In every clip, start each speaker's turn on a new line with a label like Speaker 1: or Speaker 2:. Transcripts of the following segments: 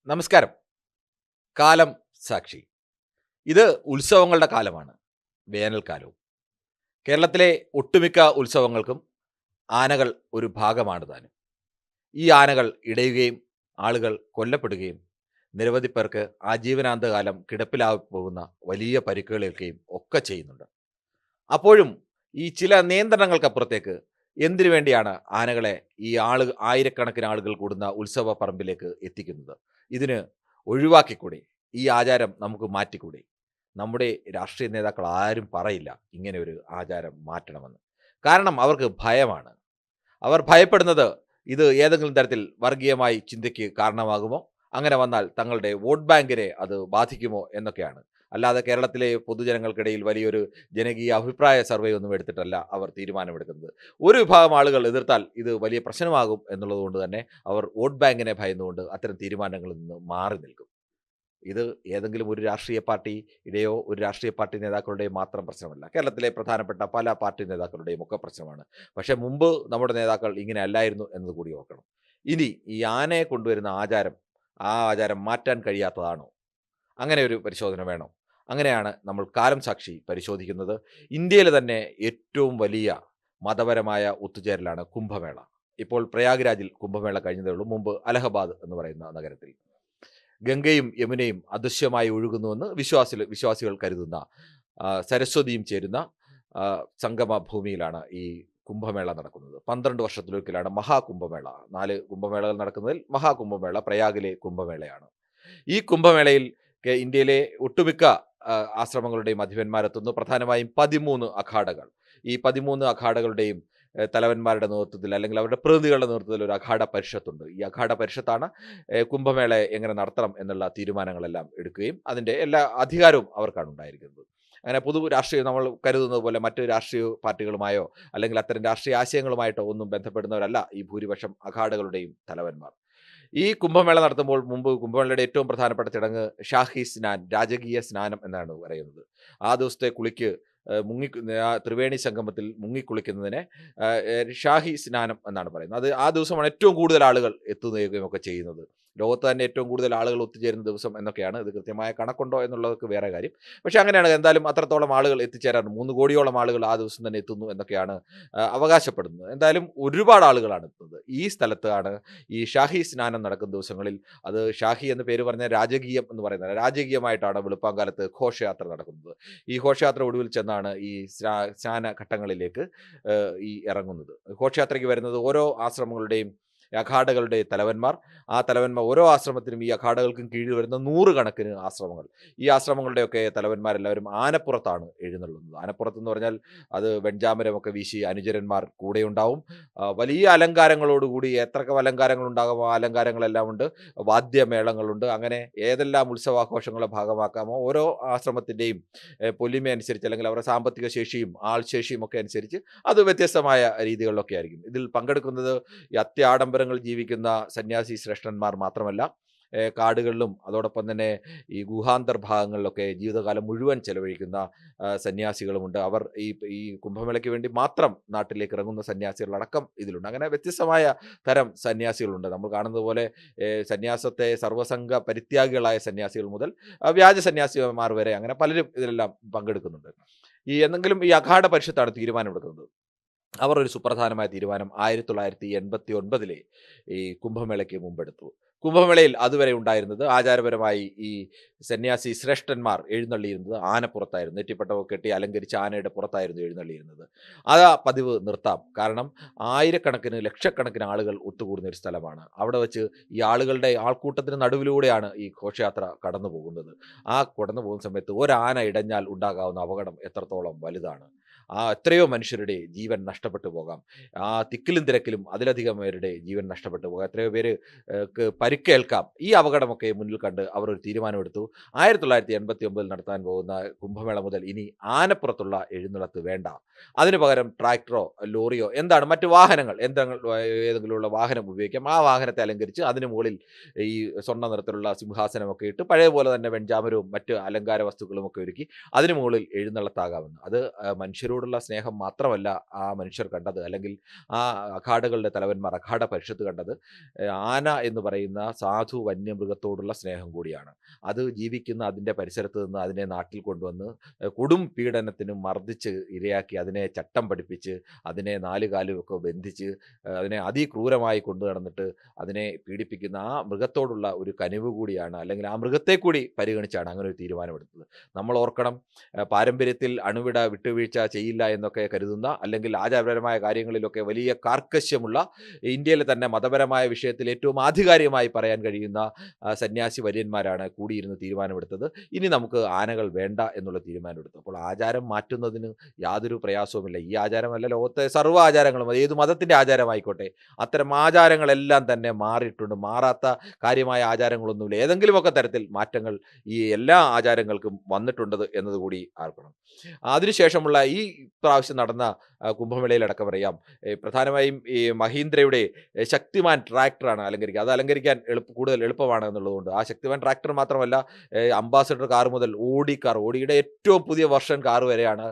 Speaker 1: നമസ്കാരം. കാലം സാക്ഷി. ഇത് ഉത്സവങ്ങളുടെ കാലമാണ്, വേനൽക്കാലവും. കേരളത്തിലെ ഒട്ടുമിക്ക ഉത്സവങ്ങൾക്കും ആനകൾ ഒരു ഭാഗമാണ് താനും. ഈ ആനകൾ ഇടയുകയും ആളുകൾ കൊല്ലപ്പെടുകയും നിരവധി പേർക്ക് ആജീവനാന്തകാലം കിടപ്പിലായി പോകുന്ന വലിയ പരിക്കുകളേൽക്കുകയും ഒക്കെ ചെയ്യുന്നുണ്ട്. അപ്പോഴും ഈ ചില നിയന്ത്രണങ്ങൾക്കപ്പുറത്തേക്ക് എന്തിനു വേണ്ടിയാണ് ആനകളെ ഈ ആയിരക്കണക്കിന് ആളുകൾ കൂടുന്ന ഉത്സവ പറമ്പിലേക്ക് എത്തിക്കുന്നത്? ഇതിന് ഒഴിവാക്കിക്കൂടെ? ഈ ആചാരം നമുക്ക് മാറ്റിക്കൂടെ? നമ്മുടെ രാഷ്ട്രീയ നേതാക്കൾ ആരും പറയില്ല ഇങ്ങനെ ഒരു ആചാരം മാറ്റണമെന്ന്. കാരണം അവർക്ക് ഭയമാണ്. അവർ ഭയപ്പെടുന്നത് ഇത് ഏതെങ്കിലും തരത്തിൽ വർഗീയമായി ചിന്തയ്ക്ക് കാരണമാകുമോ, അങ്ങനെ വന്നാൽ തങ്ങളുടെ വോട്ട് ബാങ്കിനെ അത് ബാധിക്കുമോ എന്നൊക്കെയാണ്. അല്ലാതെ കേരളത്തിലെ പൊതുജനങ്ങൾക്കിടയിൽ വലിയൊരു ജനകീയ അഭിപ്രായ സർവേ ഒന്നും എടുത്തിട്ടല്ല അവർ തീരുമാനമെടുക്കുന്നത്. ഒരു വിഭാഗം ആളുകൾ എതിർത്താൽ ഇത് വലിയ പ്രശ്നമാകും എന്നുള്ളത് കൊണ്ട് തന്നെ അവർ വോട്ട് ബാങ്കിനെ ഭയന്നുകൊണ്ട് അത്തരം തീരുമാനങ്ങളിൽ നിന്ന് മാറി നിൽക്കും. ഇത് ഏതെങ്കിലും ഒരു രാഷ്ട്രീയ പാർട്ടിയുടെയോ ഒരു രാഷ്ട്രീയ പാർട്ടി നേതാക്കളുടെയും മാത്രം പ്രശ്നമല്ല. കേരളത്തിലെ പ്രധാനപ്പെട്ട പല പാർട്ടി നേതാക്കളുടെയും ഒക്കെ പ്രശ്നമാണ്. പക്ഷേ മുമ്പ് നമ്മുടെ നേതാക്കൾ ഇങ്ങനെ അല്ലായിരുന്നു എന്നത് കൂടി ഓർക്കണം. ഇനി ഈ ആനയെ കൊണ്ടുവരുന്ന ആചാരം, ആ ആചാരം മാറ്റാൻ കഴിയാത്തതാണോ? അങ്ങനെ ഒരു പരിശോധന വേണോ? അങ്ങനെയാണ് നമ്മൾ കാലം സാക്ഷി പരിശോധിക്കുന്നത്. ഇന്ത്യയിലെ തന്നെ ഏറ്റവും വലിയ മതപരമായ ഒത്തുചേരലാണ് കുംഭമേള. ഇപ്പോൾ പ്രയാഗ്രാജിൽ കുംഭമേള കഴിഞ്ഞതേ ഉള്ളൂ. മുമ്പ് അലഹബാദ് എന്ന് പറയുന്ന നഗരത്തിൽ ഗംഗയും യമുനയും അദൃശ്യമായി ഒഴുകുന്നുവെന്ന് വിശ്വാസികൾ കരുതുന്ന സരസ്വതിയും ചേരുന്ന സംഗമ ഭൂമിയിലാണ് ഈ കുംഭമേള നടക്കുന്നത്. 12 വർഷത്തിലൊരിക്കലാണ് മഹാകുംഭമേള. 4 കുംഭമേളകൾ നടക്കുന്നതിൽ മഹാകുംഭമേള പ്രയാഗിലെ കുംഭമേളയാണ്. ഈ കുംഭമേളയിൽ ഇന്ത്യയിലെ ഒട്ടുമിക്ക ആശ്രമങ്ങളുടെയും അധിപന്മാരെത്തുന്നു. പ്രധാനമായും 13 അഖാഡകൾ. ഈ 13 അഖാഡകളുടെയും തലവന്മാരുടെ നേതൃത്വത്തിൽ, അല്ലെങ്കിൽ അവരുടെ പ്രതിനിധികളുടെ നേതൃത്വത്തിൽ ഒരു അഖാഡ പരിഷത്തുണ്ട്. ഈ അഖാഡ പരിഷത്താണ് കുംഭമേളയെ എങ്ങനെ നടത്തണം എന്നുള്ള തീരുമാനങ്ങളെല്ലാം എടുക്കുകയും അതിൻ്റെ എല്ലാ അധികാരവും അവർക്കാണ് ഉണ്ടായിരിക്കുന്നത്. അങ്ങനെ പൊതു രാഷ്ട്രീയം നമ്മൾ കരുതുന്നത് പോലെ മറ്റ് രാഷ്ട്രീയ പാർട്ടികളുമായോ അല്ലെങ്കിൽ അത്തരം രാഷ്ട്രീയ ആശയങ്ങളുമായിട്ടോ ഒന്നും ബന്ധപ്പെടുന്നവരല്ല ഈ ഭൂരിപക്ഷം അഖാഡകളുടെയും തലവന്മാർ. ഈ കുംഭമേള നടത്തുമ്പോൾ മുമ്പ് കുംഭമേളയുടെ ഏറ്റവും പ്രധാനപ്പെട്ട ചടങ്ങ് ഷാഹി സ്നാൻ, രാജകീയ സ്നാനം എന്നാണ് പറയുന്നത്. ആ ദിവസത്തെ കുളിക്ക് ത്രിവേണി സംഗമത്തിൽ മുങ്ങിക്കുളിക്കുന്നതിനെ ഷാഹി സ്നാനം എന്നാണ് പറയുന്നത്. അത് ആ ദിവസമാണ് ഏറ്റവും കൂടുതൽ ആളുകൾ എത്തുകയും ഒക്കെ ചെയ്യുന്നത്. ലോകത്ത് തന്നെ ഏറ്റവും കൂടുതൽ ആളുകൾ ഒത്തുചേരുന്ന ദിവസം എന്നൊക്കെയാണ്. ഇത് കൃത്യമായ കണക്കുണ്ടോ എന്നുള്ളതൊക്കെ വേറെ കാര്യം. പക്ഷേ അങ്ങനെയാണ്. എന്തായാലും അത്രത്തോളം ആളുകൾ എത്തിച്ചേരാറുണ്ട്. 3 കോടിയോളം ആളുകൾ ആ ദിവസം തന്നെ എത്തുന്നു എന്നൊക്കെയാണ് അവകാശപ്പെടുന്നത്. എന്തായാലും ഒരുപാട് ആളുകളാണ് എത്തുന്നത്. ഈ സ്ഥലത്താണ് ഈ ഷാഹി സ്നാനം നടക്കുന്ന ദിവസങ്ങളിൽ, അത് ഷാഹി എന്ന് പേര് പറഞ്ഞ രാജകീയം എന്ന് പറയുന്നത്, രാജകീയമായിട്ടാണ് വെളുപ്പാങ്കാലത്ത് ഘോഷയാത്ര നടക്കുന്നത്. ഈ ഘോഷയാത്ര ഒടുവിൽ ചെന്നാണ് ഈ സ്നാന ഘട്ടങ്ങളിലേക്ക് ഈ ഇറങ്ങുന്നത്. ഘോഷയാത്രയ്ക്ക് വരുന്നത് ഓരോ ആശ്രമങ്ങളുടെയും അഖാഡകളുടെ തലവന്മാർ. ആ തലവന്മാർ ഓരോ ആശ്രമത്തിനും, ഈ അഖാഡകൾക്കും കീഴിൽ വരുന്ന 100 കണക്കിന് ആശ്രമങ്ങൾ. ഈ ആശ്രമങ്ങളുടെയൊക്കെ തലവന്മാരെല്ലാവരും ആനപ്പുറത്താണ് എഴുന്നള്ളുന്നത്. ആനപ്പുറത്തെന്ന് പറഞ്ഞാൽ അത് വെഞ്ചാമരമൊക്കെ വീശി അനുചരന്മാർ കൂടെയുണ്ടാവും. വലിയ അലങ്കാരങ്ങളോടുകൂടി, എത്രയൊക്കെ അലങ്കാരങ്ങളുണ്ടാകുമോ ആ അലങ്കാരങ്ങളെല്ലാം ഉണ്ട്. വാദ്യമേളങ്ങളുണ്ട്. അങ്ങനെ ഏതെല്ലാം ഉത്സവാഘോഷങ്ങളെ ഭാഗമാക്കാമോ ഓരോ ആശ്രമത്തിൻ്റെയും പൊലിമ അനുസരിച്ച്, അല്ലെങ്കിൽ അവരുടെ സാമ്പത്തിക ശേഷിയും ആൾശേഷിയും ഒക്കെ അനുസരിച്ച് അത് വ്യത്യസ്തമായ രീതികളിലൊക്കെ ആയിരിക്കും. ഇതിൽ പങ്കെടുക്കുന്നത് ഈ അത്യാഡംബരങ്ങൾ ജീവിക്കുന്ന സന്യാസി ശ്രേഷ്ഠന്മാർ മാത്രമല്ല, കാടുകളിലും അതോടൊപ്പം തന്നെ ഈ ഗുഹാന്തർ ഭാഗങ്ങളിലൊക്കെ ജീവിതകാലം മുഴുവൻ ചെലവഴിക്കുന്ന സന്യാസികളുമുണ്ട്. അവർ ഈ കുംഭമേളയ്ക്ക് വേണ്ടി മാത്രം നാട്ടിലേക്ക് ഇറങ്ങുന്ന സന്യാസികളടക്കം ഇതിലുണ്ട്. അങ്ങനെ വ്യത്യസ്തമായ തരം സന്യാസികളുണ്ട്. നമ്മൾ കാണുന്നത് പോലെ സന്യാസത്തെ സർവ്വസംഘ പരിത്യാഗികളായ സന്യാസികൾ മുതൽ വ്യാജ സന്യാസിമാർ വരെ, അങ്ങനെ പലരും ഇതിലെല്ലാം പങ്കെടുക്കുന്നുണ്ട്. എന്തെങ്കിലും ഈ അഖാഡ പരിഷത്താണ് തീരുമാനമെടുക്കുന്നത്. അവർ ഒരു സുപ്രധാനമായ തീരുമാനം 1989 ഈ കുംഭമേളയ്ക്ക് മുമ്പെടുത്തു. കുംഭമേളയിൽ അതുവരെ ഉണ്ടായിരുന്നത് ആചാരപരമായി ഈ സന്യാസി ശ്രേഷ്ഠന്മാർ എഴുന്നള്ളിയിരുന്നത് ആനപ്പുറത്തായിരുന്നു. നെറ്റിപ്പട്ടമൊക്കെ കെട്ടി അലങ്കരിച്ച് ആനയുടെ പുറത്തായിരുന്നു എഴുന്നള്ളിയിരുന്നത്. ആ പതിവ് നിർത്താം. കാരണം ആയിരക്കണക്കിന് ലക്ഷക്കണക്കിന് ആളുകൾ ഒത്തുകൂടുന്ന ഒരു സ്ഥലമാണ്. അവിടെ വെച്ച് ഈ ആൾക്കൂട്ടത്തിന് നടുവിലൂടെയാണ് ഈ ഘോഷയാത്ര കടന്നു പോകുന്നത്. ആ കടന്നു പോകുന്ന സമയത്ത് ഒരാന ഇടഞ്ഞാൽ ഉണ്ടാകാവുന്ന അപകടം എത്രത്തോളം വലുതാണ്. എത്രയോ മനുഷ്യരുടെ ജീവൻ നഷ്ടപ്പെട്ടു പോകാം. തിക്കിലും തിരക്കിലും അതിലധികം പേരുടെ ജീവൻ നഷ്ടപ്പെട്ടു പോകാം. എത്രയോ പേര് പരിക്കേൽക്കാം. ഈ അപകടമൊക്കെ മുന്നിൽ കണ്ട് അവർ ഒരു തീരുമാനമെടുത്തു. 1989 നടത്താൻ പോകുന്ന കുംഭമേള മുതൽ ഇനി ആനപ്പുറത്തുള്ള എഴുന്നള്ളത്ത് വേണ്ട. അതിനു പകരം ട്രാക്ടറോ ലോറിയോ മറ്റ് വാഹനങ്ങൾ, ഏതെങ്കിലുമുള്ള വാഹനം ഉപയോഗിക്കാം. ആ വാഹനത്തെ അലങ്കരിച്ച് അതിന് മുകളിൽ ഈ സ്വർണ്ണ നിറത്തിലുള്ള സിംഹാസനമൊക്കെ ഇട്ട് പഴയ പോലെ തന്നെ വെഞ്ചാമരവും മറ്റ് അലങ്കാര വസ്തുക്കളും ഒക്കെ ഒരുക്കി അതിന് മുകളിൽ എഴുന്നള്ളത്താകാമെന്ന്. അത് മനുഷ്യരോട് ആനയോടുള്ള സ്നേഹം മാത്രമല്ല ആ മനുഷ്യർ കണ്ടത്, അല്ലെങ്കിൽ ആ അഖാഡകളുടെ തലവന്മാർ, അഖാഡ പരിഷത്ത് കണ്ടത് ആന എന്ന് പറയുന്ന സാധു വന്യമൃഗത്തോടുള്ള സ്നേഹം കൂടിയാണ്. അത് ജീവിക്കുന്ന അതിൻ്റെ പരിസരത്ത് നിന്ന് അതിനെ നാട്ടിൽ കൊണ്ടുവന്ന് കൊടും പീഡനത്തിനും മർദ്ദിച്ച് ഇരയാക്കി അതിനെ ചട്ടം പഠിപ്പിച്ച് അതിനെ നാല് കാലുമൊക്കെ ബന്ധിച്ച് അതിനെ അതിക്രൂരമായി കൊണ്ടു നടന്നിട്ട് അതിനെ പീഡിപ്പിക്കുന്ന ആ മൃഗത്തോടുള്ള ഒരു കനിവ് കൂടിയാണ്, അല്ലെങ്കിൽ ആ മൃഗത്തെ കൂടി പരിഗണിച്ചാണ് അങ്ങനെ ഒരു തീരുമാനമെടുത്തത്. നമ്മൾ ഓർക്കണം, പാരമ്പര്യത്തിൽ അണുവിട വിട്ടുവീഴ്ച ചെയ്യില്ല എന്നൊക്കെ കരുതുന്ന, അല്ലെങ്കിൽ ആചാരപരമായ കാര്യങ്ങളിലൊക്കെ വലിയ കാർക്കശ്യമുള്ള, ഇന്ത്യയിലെ തന്നെ മതപരമായ വിഷയത്തിൽ ഏറ്റവും ആധികാരികമായി പറയാൻ കഴിയുന്ന സന്യാസി വര്യന്മാരാണ് കൂടിയിരുന്ന് തീരുമാനമെടുത്തത്. ഇനി നമുക്ക് ആനകൾ വേണ്ട എന്നുള്ള തീരുമാനമെടുത്തു. അപ്പോൾ ആചാരം മാറ്റുന്നതിന് യാതൊരു പ്രയാസവുമില്ല. ഈ ആചാരമല്ല, ലോകത്തെ സർവ്വ ആചാരങ്ങളും, അത് ഏത് മതത്തിൻ്റെ ആചാരമായിക്കോട്ടെ, അത്തരം ആചാരങ്ങളെല്ലാം തന്നെ മാറിയിട്ടുണ്ട്. മാറാത്ത കാര്യമായ ആചാരങ്ങളൊന്നുമില്ല. ഏതെങ്കിലുമൊക്കെ തരത്തിൽ മാറ്റങ്ങൾ ഈ എല്ലാ ആചാരങ്ങൾക്കും വന്നിട്ടുണ്ട് എന്നതുകൂടി ആർക്കണം. അതിനുശേഷമുള്ള ഈ പ്രാവശ്യം നടന്ന കുംഭമേളയിലടക്കം പറയാം, പ്രധാനമായും ഈ മഹീന്ദ്രയുടെ ശക്തിമാൻ ട്രാക്ടറാണ് അലങ്കരിക്കുക. അത് അലങ്കരിക്കാൻ കൂടുതൽ എളുപ്പമാണ് എന്നുള്ളതുകൊണ്ട് ആ ശക്തിമാൻ ട്രാക്ടർ മാത്രമല്ല, അംബാസഡർ കാർ മുതൽ ഓടിയുടെ ഏറ്റവും പുതിയ വെർഷൻ കാർ വരെയാണ്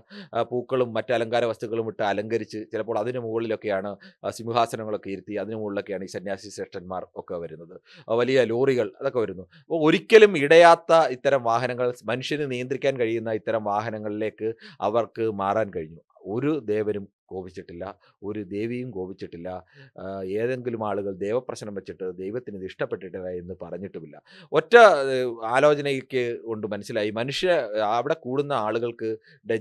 Speaker 1: പൂക്കളും മറ്റ് അലങ്കാര വസ്തുക്കളും ഇട്ട് അലങ്കരിച്ച്, ചിലപ്പോൾ അതിന് മുകളിലൊക്കെയാണ് സിംഹാസനങ്ങളൊക്കെ ഇരുത്തി അതിന് മുകളിലൊക്കെയാണ് ഈ സന്യാസി ശ്രേഷ്ഠന്മാർ ഒക്കെ വരുന്നത്. വലിയ ലോറികൾ അതൊക്കെ വരുന്നു. അപ്പോൾ ഒരിക്കലും ഇടയാത്ത ഇത്തരം വാഹനങ്ങൾ, മനുഷ്യന് നിയന്ത്രിക്കാൻ കഴിയുന്ന ഇത്തരം വാഹനങ്ങളിലേക്ക് അവർക്ക് മാറാൻ കഴിഞ്ഞു. ഒരു ദേവനും കോപിച്ചിട്ടില്ല, ഒരു ദേവിയും കോപിച്ചിട്ടില്ല. ഏതെങ്കിലും ആളുകൾ ദേവപ്രശ്നം വെച്ചിട്ട് ദൈവത്തിന് ഇത് ഇഷ്ടപ്പെട്ടിട്ടില്ല എന്ന് പറഞ്ഞിട്ടുമില്ല. ഒറ്റ ആലോചനയ്ക്ക് കൊണ്ട് മനസ്സിലായി, അവിടെ കൂടുന്ന ആളുകൾക്ക്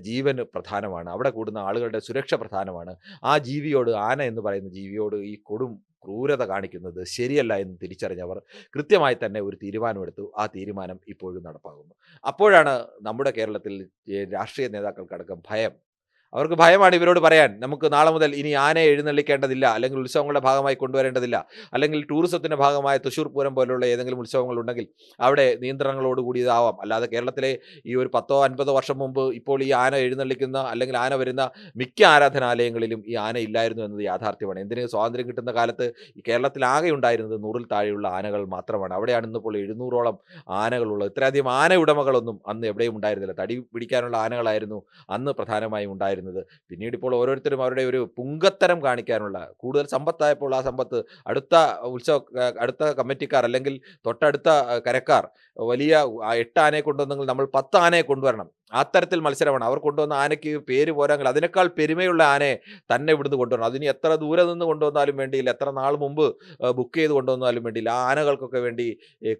Speaker 1: ജീവന് പ്രധാനമാണ്, അവിടെ കൂടുന്ന ആളുകളുടെ സുരക്ഷ പ്രധാനമാണ്. ആ ജീവിയോട്, ആന എന്ന് പറയുന്ന ജീവിയോട് ഈ കൊടും ക്രൂരത കാണിക്കുന്നത് ശരിയല്ല എന്ന് തിരിച്ചറിഞ്ഞവർ കൃത്യമായി തന്നെ ഒരു തീരുമാനമെടുത്തു. ആ തീരുമാനം ഇപ്പോഴും നടപ്പാകുന്നു. അപ്പോഴാണ് നമ്മുടെ കേരളത്തിൽ രാഷ്ട്രീയ നേതാക്കൾക്കടക്കം ഭയം. അവർക്ക് ഭയമാണ് ഇവരോട് പറയാൻ, നമുക്ക് നാളെ മുതൽ ഇനി ആനയെ എഴുന്നള്ളിക്കേണ്ടതില്ല, അല്ലെങ്കിൽ ഉത്സവങ്ങളുടെ ഭാഗമായി കൊണ്ടുവരേണ്ടതില്ല, അല്ലെങ്കിൽ ടൂറിസത്തിൻ്റെ ഭാഗമായ തൃശ്ശൂർ പൂരം പോലുള്ള ഏതെങ്കിലും ഉത്സവങ്ങൾ ഉണ്ടെങ്കിൽ അവിടെ നിയന്ത്രണങ്ങളോടുകൂടി ഇതാവാം. അല്ലാതെ കേരളത്തിലെ ഈ ഒരു 10-50 വർഷം മുമ്പ് ഇപ്പോൾ ഈ ആന എഴുന്നള്ളിക്കുന്ന, അല്ലെങ്കിൽ ആന വരുന്ന മിക്ക ആരാധനാലയങ്ങളിലും ഈ ആന ഇല്ലായിരുന്നു എന്നത് യാഥാർത്ഥ്യമാണ്. എന്തിന്, സ്വാതന്ത്ര്യം കിട്ടുന്ന കാലത്ത് ഈ കേരളത്തിൽ ആകെ ഉണ്ടായിരുന്നത് 100-ൽ താഴെയുള്ള ആനകൾ മാത്രമാണ്. അവിടെയാണ് ഇന്നിപ്പോൾ 700ഓളം ആനകളുള്ളത്. ഇത്രയധികം ആന ഉടമകളൊന്നും അന്ന് എവിടെയും ഉണ്ടായിരുന്നില്ല. തടി പിടിക്കാനുള്ള ആനകളായിരുന്നു അന്ന് പ്രധാനമായും ഉണ്ടായിരുന്നത്. പിന്നീട് ഇപ്പോൾ ഓരോരുത്തരും അവരുടെ ഒരു പുങ്കത്തരം കാണിക്കാനുള്ള, കൂടുതൽ സമ്പത്തായപ്പോൾ ആ സമ്പത്ത് അടുത്ത കമ്മിറ്റിക്കാർ, അല്ലെങ്കിൽ തൊട്ടടുത്ത കരക്കാർ വലിയ 8 ആനയെ കൊണ്ടുവന്നെങ്കിൽ നമ്മൾ 10 ആനയെ കൊണ്ടുവരണം. അത്തരത്തിൽ മത്സരമാണ്. അവർ കൊണ്ടുവന്ന ആനയ്ക്ക് പേര് പോരാങ്കിൽ അതിനേക്കാൾ പെരുമയുള്ള ആനയെ തന്നെ ഇവിടുന്ന് കൊണ്ടുവരണം. അതിന് എത്ര ദൂരെ നിന്ന് കൊണ്ടുവന്നാലും വേണ്ടിയില്ല, എത്ര നാൾ മുമ്പ് ബുക്ക് ചെയ്ത് കൊണ്ടുവന്നാലും വേണ്ടിയില്ല. ആ ആനകൾക്കൊക്കെ വേണ്ടി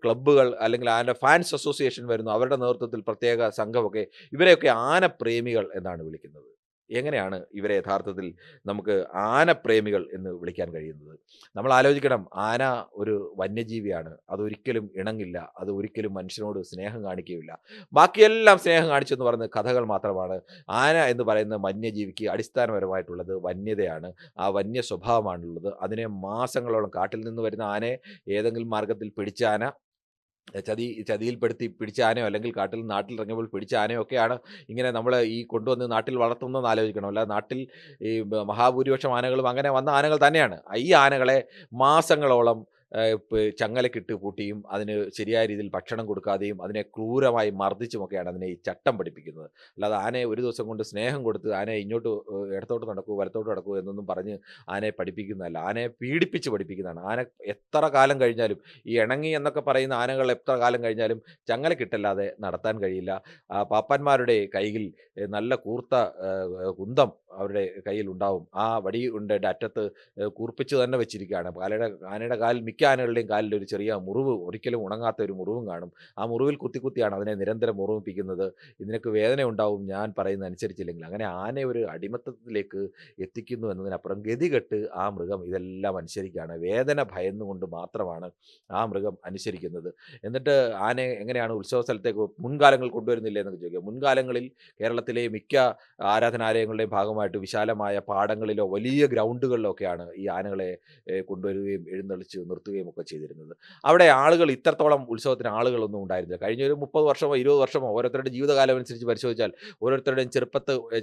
Speaker 1: ക്ലബ്ബുകൾ, അല്ലെങ്കിൽ ആന ഫാൻസ് അസോസിയേഷൻ വരുന്നു. അവരുടെ നേതൃത്വത്തിൽ പ്രത്യേക സംഘമൊക്കെ. ഇവരെയൊക്കെ ആനപ്രേമികൾ എന്നാണ് വിളിക്കുന്നത്. എങ്ങനെയാണ് ഇവരെ യഥാർത്ഥത്തിൽ നമുക്ക് ആനപ്രേമികൾ എന്ന് വിളിക്കാൻ കഴിയുന്നത്? നമ്മൾ ആലോചിക്കണം, ആന ഒരു വന്യജീവിയാണ്. അതൊരിക്കലും ഇണങ്ങില്ല, അത് ഒരിക്കലും മനുഷ്യനോട് സ്നേഹം കാണിക്കുകയില്ല. ബാക്കിയെല്ലാം സ്നേഹം കാണിച്ചെന്ന് പറയുന്ന കഥകൾ മാത്രമാണ്. ആന എന്ന് പറയുന്ന വന്യജീവിക്ക് അടിസ്ഥാനപരമായിട്ടുള്ളത് വന്യതയാണ്, ആ വന്യ സ്വഭാവമാണുള്ളത്. അതിനെ മാസങ്ങളോളം, കാട്ടിൽ നിന്ന് വരുന്ന ആനയെ ഏതെങ്കിലും മാർഗത്തിൽ പിടിച്ച ആന, ചതിയിൽപ്പെടുത്തി പിടിച്ച ആനയോ, അല്ലെങ്കിൽ നാട്ടിൽ ഇറങ്ങിയപ്പോൾ പിടിച്ച ആനയോ ഒക്കെയാണ് ഇങ്ങനെ നമ്മൾ ഈ കൊണ്ടുവന്ന് നാട്ടിൽ വളർത്തുന്നതെന്ന് ആലോചിക്കണം. അല്ലാതെ നാട്ടിൽ ഈ മഹാഭൂരിപക്ഷം ആനകളും അങ്ങനെ വന്ന ആനകൾ തന്നെയാണ്. ഈ ആനകളെ മാസങ്ങളോളം ചങ്ങലക്കിട്ട് പൂട്ടിയും അതിന് ശരിയായ രീതിയിൽ ഭക്ഷണം കൊടുക്കാതെയും അതിനെ ക്രൂരമായി മർദ്ദിച്ചുമൊക്കെയാണ് അതിനെ ഈ ചട്ടം പഠിപ്പിക്കുന്നത്. അല്ലാതെ ആനയെ ഒരു ദിവസം കൊണ്ട് സ്നേഹം കൊടുത്ത് ആനയെ ഇങ്ങോട്ട് ഇടത്തോട്ട് നടക്കൂ വലത്തോട്ട് നടക്കൂ എന്നൊന്നും പറഞ്ഞ് ആനയെ പഠിപ്പിക്കുന്നതല്ല, ആനയെ പീഡിപ്പിച്ച് പഠിപ്പിക്കുന്നതാണ്. ആന എത്ര കാലം കഴിഞ്ഞാലും, ഈ ഇണങ്ങി എന്നൊക്കെ പറയുന്ന ആനകൾ എത്ര കാലം കഴിഞ്ഞാലും ചങ്ങലക്കിട്ടല്ലാതെ നടത്താൻ കഴിയില്ല. പാപ്പാന്മാരുടെ കയ്യിൽ നല്ല കൂർത്ത കുന്തം അവരുടെ കയ്യിൽ ഉണ്ടാവും. ആ വടി ഉണ്ടയുടെ അറ്റത്ത് കൂർപ്പിച്ച് തന്നെ വെച്ചിരിക്കുകയാണ്. ആനയുടെ കാലിൽ, മിക്ക ആനകളുടെയും കാലിൽ ഒരു ചെറിയ മുറിവ്, ഒരിക്കലും ഉണങ്ങാത്ത ഒരു മുറിവും കാണും. ആ മുറിവിൽ കുത്തിയാണ് അതിനെ നിരന്തരം മുറിവിപ്പിക്കുന്നത്. ഇതിനൊക്കെ വേദന ഉണ്ടാവും ഞാൻ പറയുന്നത് അനുസരിച്ചില്ലെങ്കിൽ. അങ്ങനെ ആനയെ ഒരു അടിമത്തത്തിലേക്ക് എത്തിക്കുന്നു എന്നതിനപ്പുറം ഗതികെട്ട് ആ മൃഗം ഇതെല്ലാം അനുസരിക്കുകയാണ്. വേദന ഭയന്നുകൊണ്ട് മാത്രമാണ് ആ മൃഗം അനുസരിക്കുന്നത്. എന്നിട്ട് ആനയെ എങ്ങനെയാണ് ഉത്സവ സ്ഥലത്തേക്ക് മുൻകാലങ്ങൾ കൊണ്ടുവരുന്നില്ല എന്നൊക്കെ ചോദിക്കുക. മുൻകാലങ്ങളിൽ കേരളത്തിലെ മിക്ക ആരാധനാലയങ്ങളുടെയും ഭാഗമായിട്ട് വിശാലമായ പാടങ്ങളിലോ വലിയ ഗ്രൗണ്ടുകളിലോ ഒക്കെയാണ് ഈ ആനകളെ കൊണ്ടുവരികയും എഴുന്നള്ളിച്ച് നിർത്തുകയും നടത്തുകയും ഒക്കെ ചെയ്തിരുന്നത്. അവിടെ ആളുകൾ ഇത്രത്തോളം ഉത്സവത്തിന് ആളുകളൊന്നും ഉണ്ടായിരുന്നില്ല. കഴിഞ്ഞ ഒരു 30 വർഷമോ 20 വർഷമോ ഓരോരുത്തരുടെ ജീവിതകാലം അനുസരിച്ച് പരിശോധിച്ചാൽ ഓരോരുത്തരുടെയും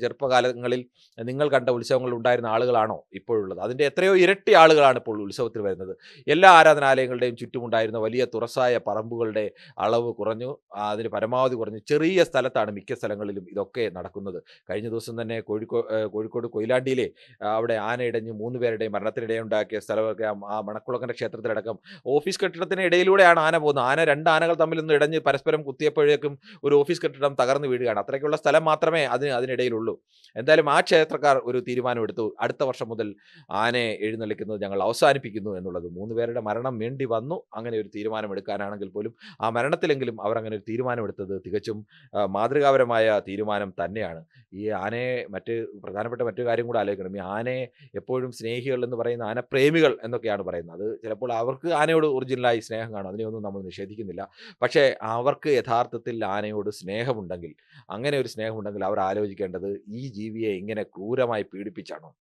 Speaker 1: ചെറുപ്പകാലങ്ങളിൽ നിങ്ങൾ കണ്ട ഉത്സവങ്ങളിൽ ഉണ്ടായിരുന്ന ആളുകളാണോ ഇപ്പോഴുള്ളത്? അതിൻ്റെ എത്രയോ ഇരട്ടി ആളുകളാണ് ഇപ്പോൾ ഉത്സവത്തിന് വരുന്നത്. എല്ലാ ആരാധനാലയങ്ങളുടെയും ചുറ്റുമുണ്ടായിരുന്ന വലിയ തുറസായ പറമ്പുകളുടെ അളവ് കുറഞ്ഞു. അതിന് പരമാവധി കുറഞ്ഞു. ചെറിയ സ്ഥലത്താണ് മിക്ക സ്ഥലങ്ങളിലും ഇതൊക്കെ നടക്കുന്നത്. കഴിഞ്ഞ ദിവസം തന്നെ കോഴിക്കോട് കൊയിലാണ്ടിയിലെ അവിടെ ആന ഇടഞ്ഞ് 3 പേരുടെയും മരണത്തിനിടയുണ്ടാക്കിയ സ്ഥലമൊക്കെ ആ മണക്കുളങ്ങര ക്ഷേത്രത്തിലടക്കം ഓഫീസ് കെട്ടിടത്തിന് ഇടയിലൂടെയാണ് ആന പോകുന്നത്. 2 ആനകൾ തമ്മിലൊന്ന് ഇടഞ്ഞ് പരസ്പരം കുത്തിയപ്പോഴേക്കും ഒരു ഓഫീസ് കെട്ടിടം തകർന്ന് വീഴുകയാണ്. അത്രയ്ക്കുള്ള സ്ഥലം മാത്രമേ അതിനിടയിലുള്ളൂ. എന്തായാലും ആ ക്ഷേത്രക്കാർ ഒരു തീരുമാനമെടുത്തു. അടുത്ത വർഷം മുതൽ ആനയെ എഴുന്നള്ളിക്കുന്നത് ഞങ്ങൾ അവസാനിപ്പിക്കുന്നു എന്നുള്ളത്. 3 പേരുടെ മരണം വേണ്ടി വന്നു അങ്ങനെ ഒരു തീരുമാനമെടുക്കാനാണെങ്കിൽ പോലും ആ മരണത്തിലെങ്കിലും അവർ അങ്ങനെ ഒരു തീരുമാനമെടുത്തത് തികച്ചും മാതൃകാപരമായ തീരുമാനം തന്നെയാണ്. ഈ ആനയെ പ്രധാനപ്പെട്ട മറ്റൊരു കാര്യം കൂടെ ആലോചിക്കണം. ഈ ആനയെ എപ്പോഴും സ്നേഹികൾ എന്ന് പറയുന്ന ആനപ്രേമികൾ എന്നൊക്കെയാണ് പറയുന്നത്. അത് ചിലപ്പോൾ അവർക്ക് ആനയോട് ഒറിജിനലായി സ്നേഹം കാണും. അതിനെയൊന്നും നമ്മൾ നിഷേധിക്കുന്നില്ല. പക്ഷേ അവർക്ക് യഥാർത്ഥത്തിൽ ആനയോട് സ്നേഹമുണ്ടെങ്കിൽ, അങ്ങനെ ഒരു സ്നേഹമുണ്ടെങ്കിൽ അവർ ആലോചിക്കേണ്ടത് ഈ ജീവിയെ ഇങ്ങനെ ക്രൂരമായി പീഡിപ്പിച്ചാണോ?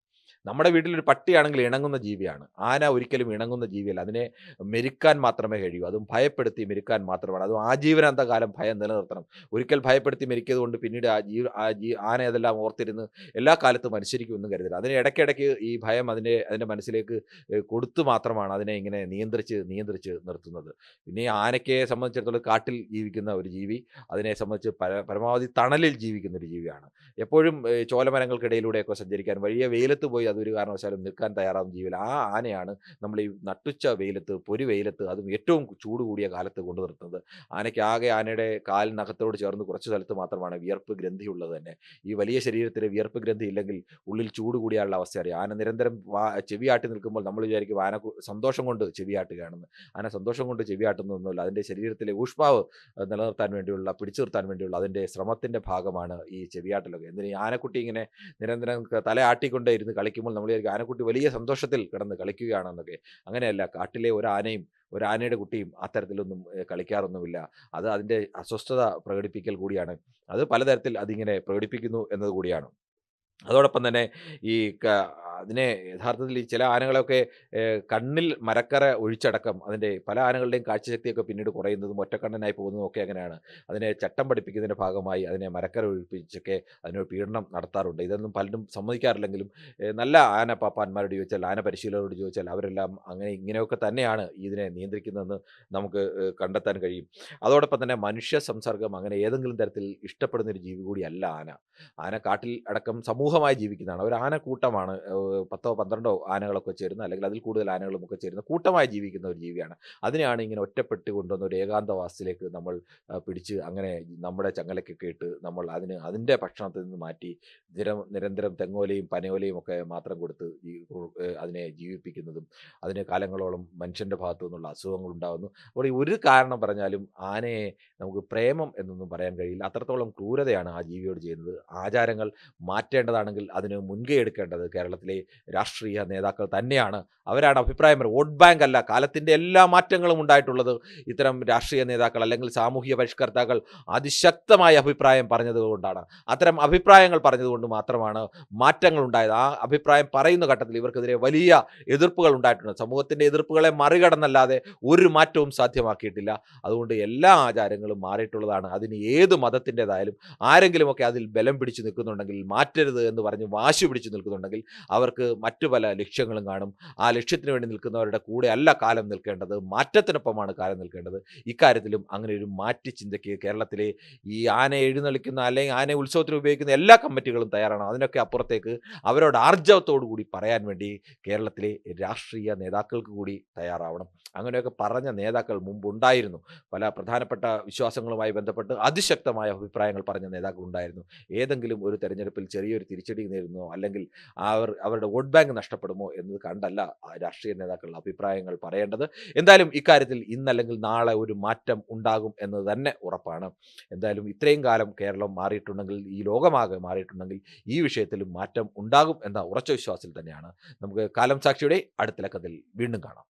Speaker 1: നമ്മുടെ വീട്ടിലൊരു പട്ടിയാണെങ്കിൽ ഇണങ്ങുന്ന ജീവിയാണ്. ആന ഒരിക്കലും ഇണങ്ങുന്ന ജീവിയല്ല. അതിനെ മെരുക്കാൻ മാത്രമേ കഴിയൂ. അതും ഭയപ്പെടുത്തി മെരുക്കാൻ മാത്രമാണ്. അതും ആജീവനാന്തകാലം ഭയം നിലനിർത്തണം. ഒരിക്കൽ ഭയപ്പെടുത്തി മെരുക്കിയത് കൊണ്ട് പിന്നീട് ആന അതെല്ലാം ഓർത്തിരുന്ന് എല്ലാ കാലത്തും അനുസരിക്കുമെന്നും കരുതരുത്. അതിന് ഇടയ്ക്കിടയ്ക്ക് ഈ ഭയം അതിൻ്റെ മനസ്സിലേക്ക് കൊടുത്തു മാത്രമാണ് അതിനെ ഇങ്ങനെ നിയന്ത്രിച്ച് നിർത്തുന്നത്. പിന്നെ ഈ ആനയ്ക്ക് സംബന്ധിച്ചിടത്തോളം കാട്ടിൽ ജീവിക്കുന്ന ഒരു ജീവി, അതിനെ സംബന്ധിച്ച് പരമാവധി തണലിൽ ജീവിക്കുന്ന ഒരു ജീവിയാണ്. എപ്പോഴും ചോലമരങ്ങൾക്കിടയിലൂടെയൊക്കെ സഞ്ചരിക്കാൻ, വലിയ വെയിലത്ത് പോയി അതൊരു കാരണവശാലും നിൽക്കാൻ തയ്യാറാവുന്ന ജീവികൾ. ആ ആനയാണ് നമ്മൾ ഈ നട്ടുച്ച വെയിലത്ത്, പൊരി വെയിലത്ത്, അതും ഏറ്റവും ചൂട് കൂടിയ കാലത്ത് കൊണ്ടു നിർത്തുന്നത്. ആനയുടെ കാലിനകത്തോട് ചേർന്ന് കുറച്ച് സ്ഥലത്ത് മാത്രമാണ് വിയർപ്പ് ഗ്രന്ഥി ഉള്ളത് തന്നെ. ഈ വലിയ ശരീരത്തിൽ വിയർപ്പ് ഗ്രന്ഥി ഇല്ലെങ്കിൽ ഉള്ളിൽ ചൂട് കൂടിയാലുള്ള അവസ്ഥ അറിയാം. ആന നിരന്തരം ചെവിയാട്ടി നിൽക്കുമ്പോൾ നമ്മൾ വിചാരിക്കും ആന സന്തോഷം കൊണ്ട് ചെവിയാട്ടുകയാണെന്ന്. ആന സന്തോഷം കൊണ്ട് ചെവിയാട്ടുന്നൊന്നുമില്ല. അതിൻ്റെ ശരീരത്തിലെ ഊഷ്മാവ് നിലനിർത്താൻ വേണ്ടിയുള്ള, പിടിച്ചു നിർത്താൻ വേണ്ടിയുള്ള അതിൻ്റെ ശ്രമത്തിൻ്റെ ഭാഗമാണ് ഈ ചെവിയാട്ടലൊക്കെ. എന്തിന് ഈ ആനക്കുട്ടി ഇങ്ങനെ നിരന്തരം തല ആട്ടിക്കൊണ്ടേ ഇരുന്ന് കളിക്കുമ്പോൾ നമ്മൾ വിചാരിക്കും ആനക്കുട്ടി വലിയ സന്തോഷത്തിൽ കിടന്ന് കളിക്കുകയാണെന്നൊക്കെ. അങ്ങനെയല്ല. കാട്ടിലെ ഒരു ആനയുടെ കുട്ടിയും അത്തരത്തിലൊന്നും കളിക്കാറൊന്നുമില്ല. അത് അതിൻ്റെ അസ്വസ്ഥത പ്രകടിപ്പിക്കൽ കൂടിയാണ്. അത് പലതരത്തിൽ അതിങ്ങനെ പ്രകടിപ്പിക്കുന്നു എന്നത് കൂടിയാണ്. അതോടൊപ്പം തന്നെ ഈ അതിനെ യഥാർത്ഥത്തിൽ ഈ ചില ആനകളൊക്കെ കണ്ണിൽ മരക്കറ ഒഴിച്ചടക്കം അതിൻ്റെ പല ആനകളുടെയും കാഴ്ചശക്തിയൊക്കെ പിന്നീട് കുറയുന്നതും ഒറ്റക്കണ്ണനായി പോകുന്നതും ഒക്കെ അങ്ങനെയാണ്. അതിനെ ചട്ടം പഠിപ്പിക്കുന്നതിൻ്റെ ഭാഗമായി അതിനെ മരക്കറ ഒഴിപ്പിച്ചൊക്കെ അതിനൊരു പീഡനം നടത്താറുണ്ട്. ഇതൊന്നും പലരും സമ്മതിക്കാറില്ലെങ്കിലും നല്ല ആന പാപ്പാന്മാരോട് ചോദിച്ചാൽ, ആന പരിശീലകരോട് ചോദിച്ചാൽ അവരെല്ലാം ഇങ്ങനെയൊക്കെ തന്നെയാണ് ഇതിനെ നിയന്ത്രിക്കുന്നതെന്ന് നമുക്ക് കണ്ടെത്താൻ കഴിയും. അതോടൊപ്പം തന്നെ മനുഷ്യ സംസർഗം അങ്ങനെ ഏതെങ്കിലും തരത്തിൽ ഇഷ്ടപ്പെടുന്ന ഒരു ജീവി കൂടിയല്ല ആന. ആന കാട്ടിൽ അടക്കം സമൂഹമായി ജീവിക്കുന്നതാണ്. ഒരു ആനക്കൂട്ടമാണ്. 10 12 ആനകളൊക്കെ ചേരുന്ന, അല്ലെങ്കിൽ അതിൽ കൂടുതൽ ആനകളുമൊക്കെ ചേരുന്ന കൂട്ടമായി ജീവിക്കുന്ന ഒരു ജീവിയാണ്. അതിനെയാണ് ഇങ്ങനെ ഒറ്റപ്പെട്ട് കൊണ്ടുവന്ന ഒരു ഏകാന്തവാസത്തിലേക്ക് നമ്മൾ പിടിച്ച് അങ്ങനെ നമ്മുടെ ചങ്ങലയ്ക്കൊക്കെ ഇട്ട് നമ്മൾ അതിൻ്റെ ഭക്ഷണത്തിൽ നിന്ന് മാറ്റി നിരന്തരം തെങ്ങോലയും പനയോലയും ഒക്കെ മാത്രം കൊടുത്ത് അതിനെ ജീവിപ്പിക്കുന്നതും അതിന് കാലങ്ങളോളം മനുഷ്യൻ്റെ ഭാഗത്തു നിന്നുള്ള അസുഖങ്ങൾ ഉണ്ടാകുന്നു. അപ്പോൾ ഈ ഒരു കാരണം പറഞ്ഞാലും ആനയെ നമുക്ക് പ്രേമം എന്നൊന്നും പറയാൻ കഴിയില്ല. അത്രത്തോളം ക്രൂരതയാണ് ആ ജീവിയോട് ചെയ്യുന്നത്. ആചാരങ്ങൾ മാറ്റേണ്ടതാണെങ്കിൽ അതിന് മുൻകൈ എടുക്കേണ്ടത് കേരളത്തിലെ രാഷ്ട്രീയ നേതാക്കൾ തന്നെയാണ്. അവരാണ് അഭിപ്രായം പറയുന്നത്. വോട്ട് ബാങ്ക് അല്ല. കാലത്തിൻ്റെ എല്ലാ മാറ്റങ്ങളും ഉണ്ടായിട്ടുള്ളത് ഇത്തരം രാഷ്ട്രീയ നേതാക്കൾ അല്ലെങ്കിൽ സാമൂഹിക പരിഷ്കർത്താക്കൾ അതിശക്തമായ അഭിപ്രായം പറഞ്ഞതുകൊണ്ടാണ്. അത്തരം അഭിപ്രായങ്ങൾ പറഞ്ഞതുകൊണ്ട് മാത്രമാണ് മാറ്റങ്ങൾ ഉണ്ടായത്. ആ അഭിപ്രായം പറയുന്ന ഘട്ടത്തിൽ ഇവർക്കെതിരെ വലിയ എതിർപ്പുകൾ ഉണ്ടായിട്ടുണ്ട്. സമൂഹത്തിൻ്റെ എതിർപ്പുകളെ മറികടന്നല്ലാതെ ഒരു മാറ്റവും സാധ്യമാക്കിയിട്ടില്ല. അതുകൊണ്ട് എല്ലാ ആചാരങ്ങളും മാറിയിട്ടുള്ളതാണ്. അതിന് ഏത് മതത്തിൻ്റെതായാലും ആരെങ്കിലുമൊക്കെ അതിൽ ബലം പിടിച്ചു നിൽക്കുന്നുണ്ടെങ്കിൽ, മാറ്റരുത് എന്ന് പറഞ്ഞ് വാശി പിടിച്ചു നിൽക്കുന്നുണ്ടെങ്കിൽ അവർക്ക് മറ്റു പല ലക്ഷ്യങ്ങളും കാണും. ആ ലക്ഷ്യത്തിന് വേണ്ടി നിൽക്കുന്നവരുടെ കൂടെ അല്ല കാലം നിൽക്കേണ്ടത്, മാറ്റത്തിനൊപ്പമാണ് കാലം നിൽക്കേണ്ടത്. ഇക്കാര്യത്തിലും അങ്ങനെ ഒരു മാറ്റി ചിന്തയ്ക്ക് കേരളത്തിലെ ഈ ആന എഴുന്നള്ളിക്കുന്ന അല്ലെങ്കിൽ ആന ഉത്സവത്തിന് ഉപയോഗിക്കുന്ന എല്ലാ കമ്മിറ്റികളും തയ്യാറാണ്. അതിനൊക്കെ അപ്പുറത്തേക്ക് അവരോട് ആർജവത്തോടു കൂടി പറയാൻ വേണ്ടി കേരളത്തിലെ രാഷ്ട്രീയ നേതാക്കൾക്ക് കൂടി തയ്യാറാവണം. അങ്ങനെയൊക്കെ പറഞ്ഞ നേതാക്കൾ മുമ്പുണ്ടായിരുന്നു. പല പ്രധാനപ്പെട്ട വിശ്വാസങ്ങളുമായി ബന്ധപ്പെട്ട് അതിശക്തമായ അഭിപ്രായങ്ങൾ പറഞ്ഞ നേതാക്കൾ ഉണ്ടായിരുന്നു. ഏതെങ്കിലും ഒരു തെരഞ്ഞെടുപ്പിൽ ചെറിയൊരു തിരിച്ചടി നേരിടുന്നോ അല്ലെങ്കിൽ അവരുടെ വോട്ട് ബാങ്ക് നഷ്ടപ്പെടുമോ എന്നത് കണ്ടല്ല രാഷ്ട്രീയ നേതാക്കൾ അഭിപ്രായങ്ങൾ പറയേണ്ടത്. എന്തായാലും ഇക്കാര്യത്തിൽ ഇന്നല്ലെങ്കിൽ നാളെ ഒരു മാറ്റം ഉണ്ടാകും എന്നത് തന്നെ ഉറപ്പാണ്. എന്തായാലും ഇത്രയും കാലം കേരളം മാറിയിട്ടുണ്ടെങ്കിൽ, ഈ ലോകമാകെ മാറിയിട്ടുണ്ടെങ്കിൽ ഈ വിഷയത്തിലും മാറ്റം ഉണ്ടാകും എന്ന ഉറച്ച വിശ്വാസത്തിൽ തന്നെയാണ്. നമുക്ക് കാലം സാക്ഷിയുടെ അടുത്ത ലക്കത്തിൽ വീണ്ടും കാണാം.